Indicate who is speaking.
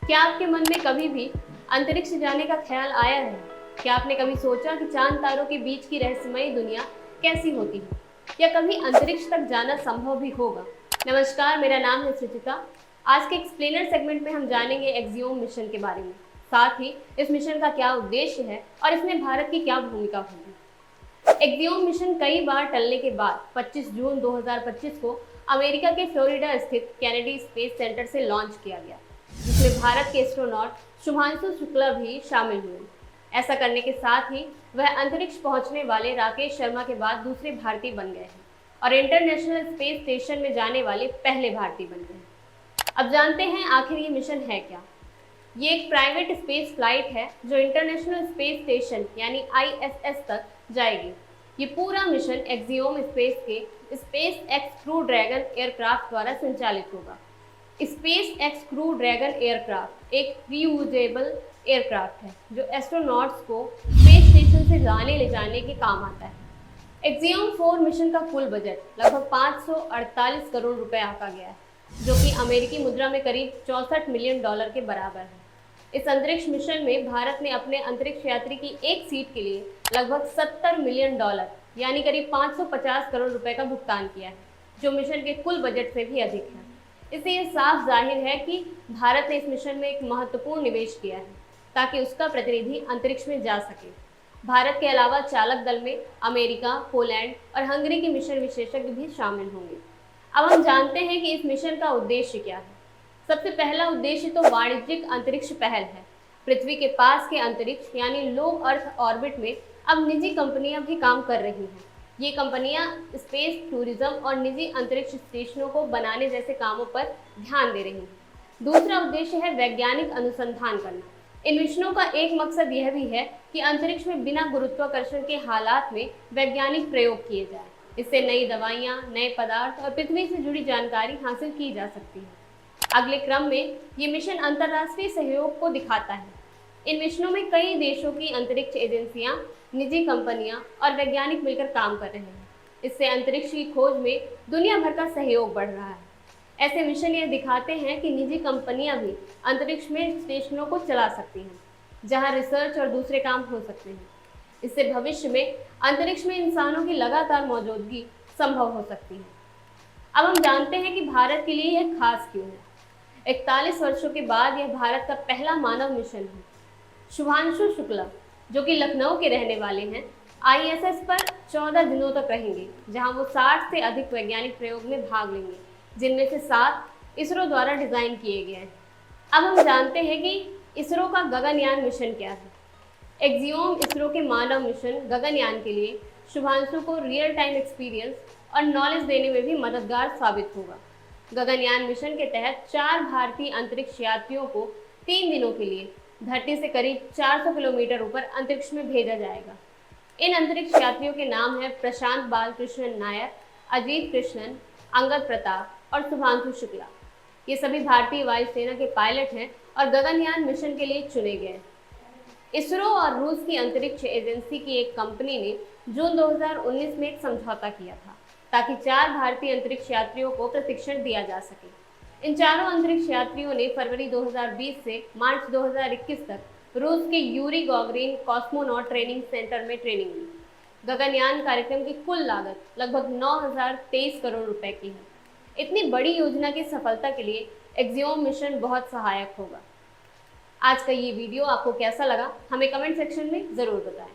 Speaker 1: क्या आपके मन में कभी भी अंतरिक्ष जाने का ख्याल आया है? क्या आपने कभी सोचा कि चांद तारों के बीच की रहस्यमयी दुनिया कैसी होती है? या कभी अंतरिक्ष तक जाना संभव भी होगा? नमस्कार, मेरा नाम है सुचिता। आज के एक्सप्लेनर सेगमेंट में हम जानेंगे एक्सियोम मिशन के बारे में। साथ ही इस मिशन का क्या उद्देश्य है और इसमें भारत की क्या भूमिका होगी। एक्सियोम मिशन कई बार टलने के बाद 25 जून 2025 को अमेरिका के फ्लोरिडा स्थित केनेडी स्पेस सेंटर से लॉन्च किया गया, जिसमें भारत के एस्ट्रोनॉट शुभांशु शुक्ला भी शामिल हुए। ऐसा करने के साथ ही वह अंतरिक्ष पहुंचने वाले राकेश शर्मा के बाद दूसरे भारतीय बन गए हैं और इंटरनेशनल स्पेस स्टेशन में जाने वाले पहले भारतीय बन गए हैं। अब जानते हैं आखिर ये मिशन है क्या। ये एक प्राइवेट स्पेस फ्लाइट है जो इंटरनेशनल स्पेस स्टेशन यानी ISS तक जाएगी। ये पूरा मिशन एक्सियोम स्पेस के space x crew dragon aircraft द्वारा संचालित होगा। Space x crew dragon aircraft एक रीयूजेबल एयरक्राफ्ट है जो एस्ट्रोनॉट्स को स्पेस स्टेशन से लाने ले जाने के काम आता है। एक्सियोम 4 मिशन का कुल बजट लगभग 548 करोड़ रुपए आंका गया है, जो कि अमेरिकी मुद्रा में करीब $64 मिलियन के बराबर है। इस अंतरिक्ष मिशन में भारत ने अपने अंतरिक्ष यात्री की एक सीट के लिए लगभग $70 मिलियन यानी करीब 550 करोड़ रुपए का भुगतान किया है, जो मिशन के कुल बजट से भी अधिक है। इससे यह साफ जाहिर है कि भारत ने इस मिशन में एक महत्वपूर्ण निवेश किया है ताकि उसका प्रतिनिधि अंतरिक्ष में जा सके। भारत के अलावा चालक दल में अमेरिका, पोलैंड और हंगरी के मिशन विशेषज्ञ भी शामिल होंगे। अब हम जानते हैं कि इस मिशन का उद्देश्य क्या है। सबसे पहला उद्देश्य तो वाणिज्यिक अंतरिक्ष पहल है। पृथ्वी के पास के अंतरिक्ष यानी लो अर्थ ऑर्बिट में अब निजी कंपनियां भी काम कर रही हैं। ये कंपनियां स्पेस टूरिज्म और निजी अंतरिक्ष स्टेशनों को बनाने जैसे कामों पर ध्यान दे रही हैं। दूसरा उद्देश्य है वैज्ञानिक अनुसंधान करना। इन मिशनों का एक मकसद यह भी है कि अंतरिक्ष में बिना गुरुत्वाकर्षण के हालात में वैज्ञानिक प्रयोग किए जाए। इससे नई दवाइयाँ, नए पदार्थ और पृथ्वी से जुड़ी जानकारी हासिल की जा सकती है। अगले क्रम में ये मिशन अंतर्राष्ट्रीय सहयोग को दिखाता है। इन मिशनों में कई देशों की अंतरिक्ष एजेंसियां, निजी कंपनियां और वैज्ञानिक मिलकर काम कर रहे हैं। इससे अंतरिक्ष की खोज में दुनिया भर का सहयोग बढ़ रहा है। ऐसे मिशन ये दिखाते हैं कि निजी कंपनियां भी अंतरिक्ष में स्टेशनों को चला सकती हैं, जहां रिसर्च और दूसरे काम हो सकते हैं। इससे भविष्य में अंतरिक्ष में इंसानों की लगातार मौजूदगी संभव हो सकती है। अब हम जानते हैं कि भारत के लिए यह खास क्यों है। 41 वर्षों के बाद यह भारत का पहला मानव मिशन है। शुभांशु शुक्ला, जो कि लखनऊ के रहने वाले हैं, ISS पर 14 दिनों तक रहेंगे, जहां वो 60 से अधिक वैज्ञानिक प्रयोग में भाग लेंगे, जिनमें से 7 इसरो द्वारा डिजाइन किए गए हैं। अब हम जानते हैं कि इसरो का गगनयान मिशन क्या है। एक्सियोम इसरो के मानव मिशन गगनयान के लिए शुभांशु को रियल टाइम एक्सपीरियंस और नॉलेज देने में भी मददगार साबित होगा। गगनयान मिशन के तहत 4 भारतीय अंतरिक्ष यात्रियों को 3 दिनों के लिए धरती से करीब 400 किलोमीटर ऊपर अंतरिक्ष में भेजा जाएगा। इन अंतरिक्ष यात्रियों के नाम हैं प्रशांत बालकृष्णन नायर, अजीत कृष्णन, अंगद प्रताप और शुभांशु शुक्ला। ये सभी भारतीय वायुसेना के पायलट हैं और गगनयान मिशन के लिए चुने गए। इसरो और रूस की अंतरिक्ष एजेंसी की एक कंपनी ने जून 2019 में एक समझौता किया था ताकि 4 भारतीय अंतरिक्ष यात्रियों को प्रशिक्षण दिया जा सके। इन चारों अंतरिक्ष यात्रियों ने फरवरी 2020 से मार्च 2021 तक रूस के यूरी गॉगरिन कॉस्मोनॉट ट्रेनिंग सेंटर में ट्रेनिंग ली। गगनयान कार्यक्रम की कुल लागत लगभग 9,023 करोड़ रुपए की है। इतनी बड़ी योजना की सफलता के लिए एक्सियोम मिशन बहुत सहायक होगा। आज का ये वीडियो आपको कैसा लगा, हमें कमेंट सेक्शन में ज़रूर बताएं।